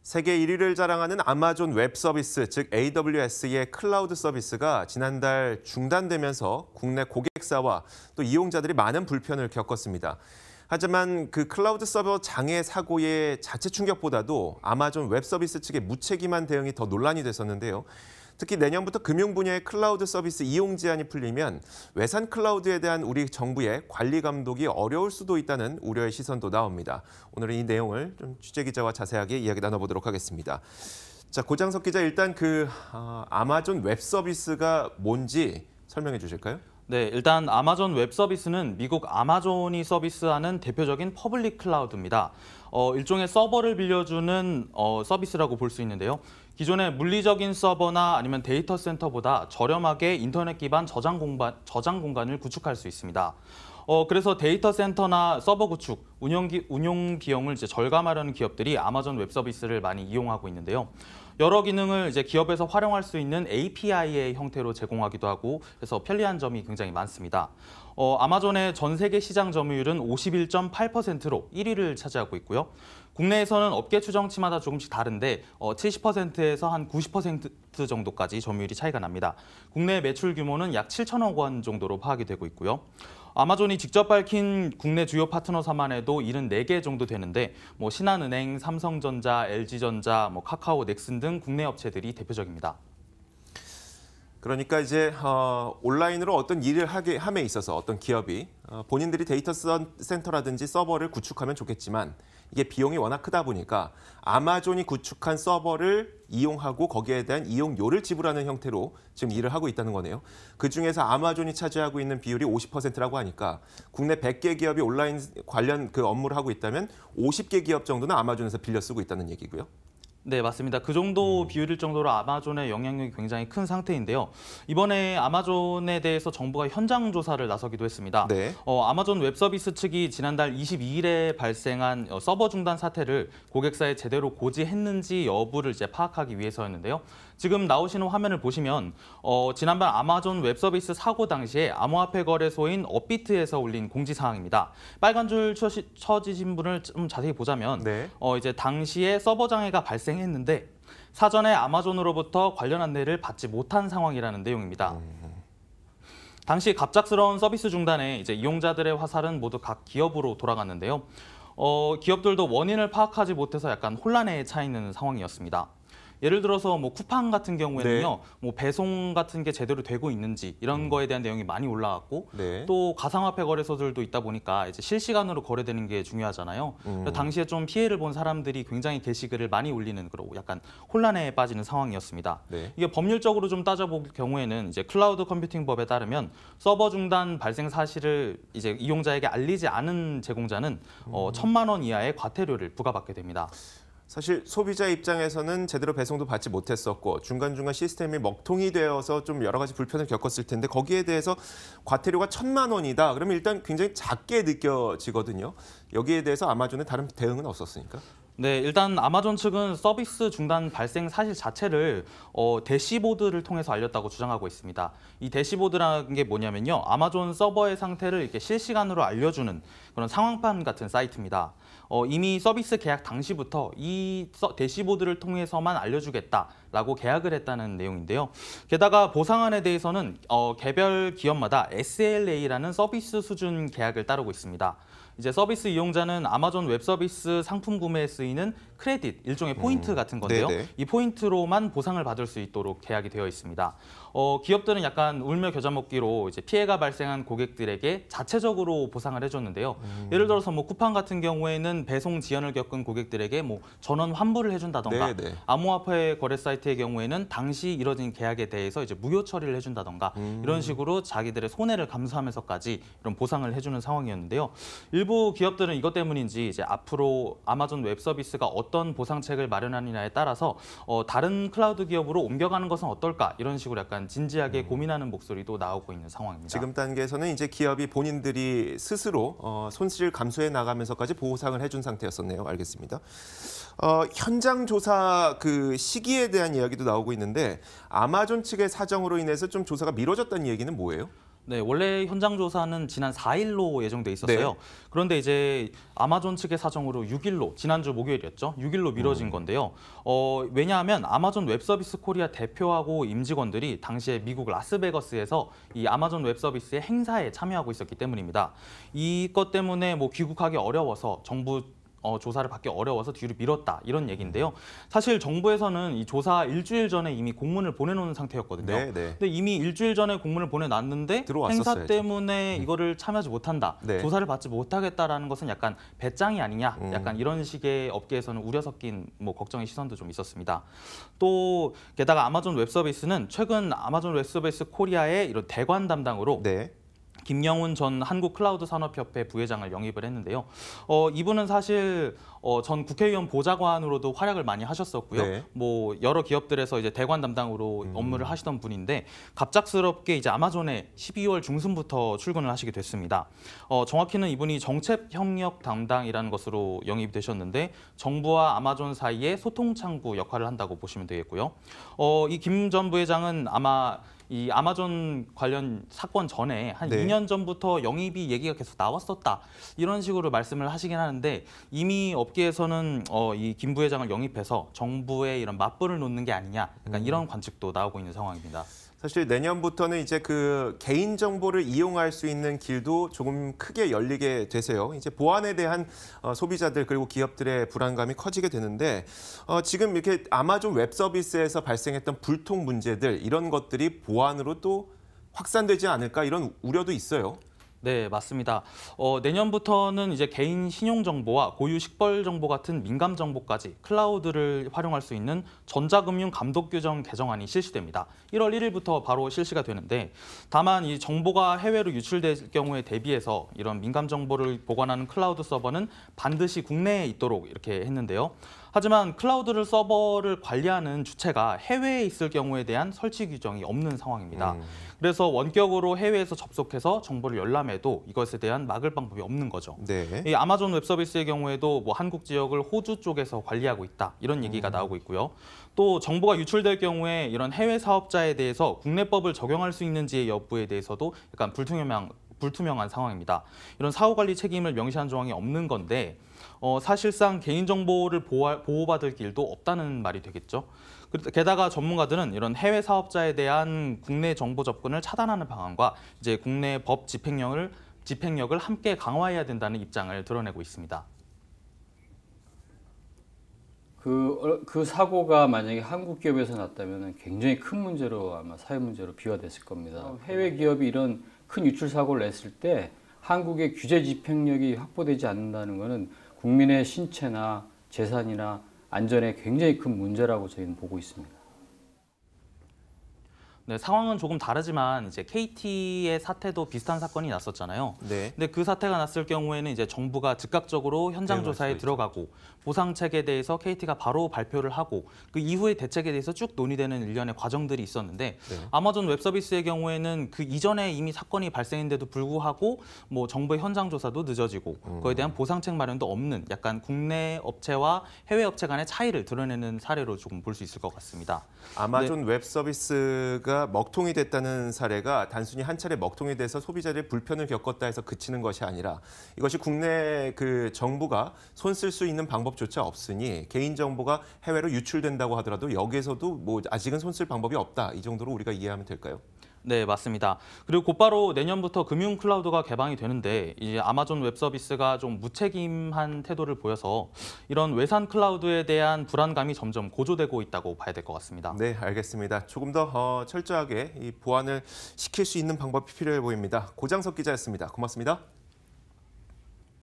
세계 1위를 자랑하는 아마존 웹 서비스, 즉 AWS의 클라우드 서비스가 지난달 중단되면서 국내 고객사와 또 이용자들이 많은 불편을 겪었습니다. 하지만 그 클라우드 서버 장애 사고의 자체 충격보다도 아마존 웹 서비스 측의 무책임한 대응이 더 논란이 됐었는데요. 특히 내년부터 금융 분야의 클라우드 서비스 이용 제한이 풀리면 외산 클라우드에 대한 우리 정부의 관리 감독이 어려울 수도 있다는 우려의 시선도 나옵니다. 오늘은 이 내용을 좀 취재 기자와 자세하게 이야기 나눠보도록 하겠습니다. 자, 고장석 기자, 일단 아마존 웹 서비스가 뭔지 설명해 주실까요? 네, 일단 아마존 웹 서비스는 미국 아마존이 서비스하는 대표적인 퍼블릭 클라우드입니다. 일종의 서버를 빌려주는 서비스라고 볼 수 있는데요. 기존의 물리적인 서버나 아니면 데이터 센터보다 저렴하게 인터넷 기반 저장 공간을 구축할 수 있습니다. 그래서 데이터 센터나 서버 구축, 운용 비용을 이제 절감하려는 기업들이 아마존 웹 서비스를 많이 이용하고 있는데요. 여러 기능을 이제 기업에서 활용할 수 있는 API의 형태로 제공하기도 하고 그래서 편리한 점이 굉장히 많습니다. 아마존의 전 세계 시장 점유율은 51.8%로 1위를 차지하고 있고요. 국내에서는 업계 추정치마다 조금씩 다른데 70%에서 한 90% 정도까지 점유율이 차이가 납니다. 국내 매출 규모는 약 7천억 원 정도로 파악이 되고 있고요. 아마존이 직접 밝힌 국내 주요 파트너사만 해도 74개 정도 되는데 신한은행, 삼성전자, LG전자, 카카오, 넥슨 등 국내 업체들이 대표적입니다. 그러니까 이제 온라인으로 어떤 일을 함에 있어서 어떤 기업이 본인들이 데이터 센터라든지 서버를 구축하면 좋겠지만 이게 비용이 워낙 크다 보니까 아마존이 구축한 서버를 이용하고 거기에 대한 이용료를 지불하는 형태로 지금 일을 하고 있다는 거네요. 그중에서 아마존이 차지하고 있는 비율이 50%라고 하니까 국내 100개 기업이 온라인 관련 그 업무를 하고 있다면 50개 기업 정도는 아마존에서 빌려 쓰고 있다는 얘기고요. 네, 맞습니다. 그 정도 비율일 정도로 아마존의 영향력이 굉장히 큰 상태인데요. 이번에 아마존에 대해서 정부가 현장 조사를 나서기도 했습니다. 네. 아마존 웹 서비스 측이 지난달 22일에 발생한 서버 중단 사태를 고객사에 제대로 고지했는지 여부를 이제 파악하기 위해서였는데요. 지금 나오시는 화면을 보시면 지난번 아마존 웹 서비스 사고 당시에 암호화폐 거래소인 업비트에서 올린 공지사항입니다. 빨간 줄 쳐지신 분을 좀 자세히 보자면 네. 이제 당시에 서버 장애가 발생했는데 사전에 아마존으로부터 관련 안내를 받지 못한 상황이라는 내용입니다. 당시 갑작스러운 서비스 중단에 이제 이용자들의 화살은 모두 각 기업으로 돌아갔는데요. 기업들도 원인을 파악하지 못해서 약간 혼란에 차 있는 상황이었습니다. 예를 들어서 쿠팡 같은 경우에는요, 네. 배송 같은 게 제대로 되고 있는지 이런 거에 대한 내용이 많이 올라왔고, 네. 또 가상화폐 거래소들도 있다 보니까 이제 실시간으로 거래되는 게 중요하잖아요. 당시에 좀 피해를 본 사람들이 굉장히 게시글을 많이 올리는 그런 약간 혼란에 빠지는 상황이었습니다. 네. 이게 법률적으로 좀 따져볼 경우에는 이제 클라우드 컴퓨팅법에 따르면 서버 중단 발생 사실을 이제 이용자에게 알리지 않은 제공자는 1,000만 원 이하의 과태료를 부과받게 됩니다. 사실 소비자 입장에서는 제대로 배송도 받지 못했었고 중간중간 시스템이 먹통이 되어서 좀 여러 가지 불편을 겪었을 텐데 거기에 대해서 과태료가 1,000만 원이다. 그러면 일단 굉장히 작게 느껴지거든요. 여기에 대해서 아마존의 다른 대응은 없었으니까? 네, 일단 아마존 측은 서비스 중단 발생 사실 자체를 대시보드를 통해서 알렸다고 주장하고 있습니다. 이 대시보드라는 게 뭐냐면요, 아마존 서버의 상태를 이렇게 실시간으로 알려주는 그런 상황판 같은 사이트입니다. 이미 서비스 계약 당시부터 이 대시보드를 통해서만 알려주겠다라고 계약을 했다는 내용인데요. 게다가 보상안에 대해서는 개별 기업마다 SLA라는 서비스 수준 계약을 따르고 있습니다. 이제 서비스 이용자는 아마존 웹 서비스 상품 구매에 쓰이는 크레딧, 일종의 포인트 같은 건데요. 네네. 이 포인트로만 보상을 받을 수 있도록 계약이 되어 있습니다. 기업들은 약간 울며 겨자 먹기로 이제 피해가 발생한 고객들에게 자체적으로 보상을 해줬는데요. 예를 들어서 쿠팡 같은 경우에는 배송 지연을 겪은 고객들에게 전원 환불을 해준다던가, 네네. 암호화폐 거래 사이트의 경우에는 당시 이뤄진 계약에 대해서 이제 무효 처리를 해준다던가 이런 식으로 자기들의 손해를 감수하면서까지 이런 보상을 해주는 상황이었는데요. 일부 기업들은 이것 때문인지 이제 앞으로 아마존 웹 서비스가 어떤 보상책을 마련하느냐에 따라서 다른 클라우드 기업으로 옮겨가는 것은 어떨까 이런 식으로 약간 진지하게 고민하는 목소리도 나오고 있는 상황입니다. 지금 단계에서는 이제 기업이 본인들이 스스로 손실 감수해 나가면서까지 보상을 해준 상태였었네요. 알겠습니다. 현장 조사 그 시기에 대한 이야기도 나오고 있는데 아마존 측의 사정으로 인해서 좀 조사가 미뤄졌다는 얘기는 뭐예요? 네, 원래 현장 조사는 지난 4일로 예정돼 있었어요. 네. 그런데 이제 아마존 측의 사정으로 6일로, 지난주 목요일이었죠. 6일로 미뤄진 건데요. 왜냐하면 아마존 웹서비스 코리아 대표하고 임직원들이 당시에 미국 라스베거스에서 이 아마존 웹서비스의 행사에 참여하고 있었기 때문입니다. 이것 때문에 뭐 귀국하기 어려워서 정부 조사를 받기 어려워서 뒤로 미뤘다 이런 얘기인데요. 사실 정부에서는 이 조사 일주일 전에 이미 공문을 보내놓은 상태였거든요. 네, 네. 근데 이미 일주일 전에 공문을 보내놨는데 들어왔었어야죠. 행사 때문에 이거를 참여하지 못한다, 네. 조사를 받지 못하겠다라는 것은 약간 배짱이 아니냐, 약간 이런 식의 업계에서는 우려 섞인 뭐 걱정의 시선도 좀 있었습니다. 또 게다가 아마존 웹서비스는 최근 아마존 웹서비스 코리아의 이런 대관 담당으로 네. 김영훈 전 한국클라우드산업협회 부회장을 영입을 했는데요. 이분은 사실 전 국회의원 보좌관으로도 활약을 많이 하셨었고요. 네. 뭐 여러 기업들에서 이제 대관 담당으로 업무를 하시던 분인데 갑작스럽게 이제 아마존에 12월 중순부터 출근을 하시게 됐습니다. 정확히는 이분이 정책 협력 담당이라는 것으로 영입이 되셨는데 정부와 아마존 사이의 소통 창구 역할을 한다고 보시면 되겠고요. 이 김 전 부회장은 아마 이 아마존 관련 사건 전에 한 네. 2년 전부터 영입이 얘기가 계속 나왔었다 이런 식으로 말씀을 하시긴 하는데 이미 업계에서는 이 김 부회장을 영입해서 정부의 이런 맞불을 놓는 게 아니냐 약간 이런 관측도 나오고 있는 상황입니다. 사실 내년부터는 이제 그 개인 정보를 이용할 수 있는 길도 조금 크게 열리게 되세요. 이제 보안에 대한 소비자들 그리고 기업들의 불안감이 커지게 되는데 지금 이렇게 아마존 웹 서비스에서 발생했던 불통 문제들 이런 것들이 보안으로 또 확산되지 않을까 이런 우려도 있어요. 네, 맞습니다. 내년부터는 이제 개인 신용 정보와 고유 식별 정보 같은 민감 정보까지 클라우드를 활용할 수 있는 전자금융 감독 규정 개정안이 실시됩니다. 1월 1일부터 바로 실시가 되는데 다만 이 정보가 해외로 유출될 경우에 대비해서 이런 민감 정보를 보관하는 클라우드 서버는 반드시 국내에 있도록 이렇게 했는데요. 하지만 클라우드 서버를 관리하는 주체가 해외에 있을 경우에 대한 설치 규정이 없는 상황입니다. 그래서 원격으로 해외에서 접속해서 정보를 열람해도 이것에 대한 막을 방법이 없는 거죠. 네. 이 아마존 웹서비스의 경우에도 뭐 한국 지역을 호주 쪽에서 관리하고 있다 이런 얘기가 나오고 있고요. 또 정보가 유출될 경우에 이런 해외 사업자에 대해서 국내법을 적용할 수 있는지의 여부에 대해서도 약간 불투명한 상황입니다. 이런 사후관리 책임을 명시한 조항이 없는 건데 사실상 개인정보를 보호받을 길도 없다는 말이 되겠죠. 게다가 전문가들은 이런 해외 사업자에 대한 국내 정보 접근을 차단하는 방안과 이제 국내 법 집행력을 함께 강화해야 된다는 입장을 드러내고 있습니다. 그 사고가 만약에 한국 기업에서 났다면 굉장히 큰 문제로 아마 사회 문제로 비화됐을 겁니다. 해외 기업이 이런 큰 유출 사고를 냈을 때 한국의 규제 집행력이 확보되지 않는다는 것은 국민의 신체나 재산이나 안전에 굉장히 큰 문제라고 저희는 보고 있습니다. 네, 상황은 조금 다르지만 이제 KT의 사태도 비슷한 사건이 났었잖아요. 네. 근데 그 사태가 났을 경우에는 이제 정부가 즉각적으로 현장 조사에 들어가고 보상책에 대해서 KT가 바로 발표를 하고 그 이후의 대책에 대해서 쭉 논의되는 일련의 과정들이 있었는데 아마존 웹서비스의 경우에는 그 이전에 이미 사건이 발생했는데도 불구하고 뭐 정부의 현장 조사도 늦어지고 그거에 대한 보상책 마련도 없는 약간 국내 업체와 해외 업체 간의 차이를 드러내는 사례로 조금 볼 수 있을 것 같습니다. 아마존 웹 서비스가 먹통이 됐다는 사례가 단순히 한 차례 먹통이 돼서 소비자들의 불편을 겪었다 해서 그치는 것이 아니라 이것이 국내 그 정부가 손 쓸 수 있는 방법조차 없으니 개인 정보가 해외로 유출된다고 하더라도 여기에서도 뭐 아직은 손 쓸 방법이 없다 이 정도로 우리가 이해하면 될까요? 네, 맞습니다. 그리고 곧바로 내년부터 금융 클라우드가 개방이 되는데 이제 아마존 웹 서비스가 좀 무책임한 태도를 보여서 이런 외산 클라우드에 대한 불안감이 점점 고조되고 있다고 봐야 될 것 같습니다. 네, 알겠습니다. 조금 더 철저하게 이 보완을 시킬 수 있는 방법이 필요해 보입니다. 고장석 기자였습니다. 고맙습니다.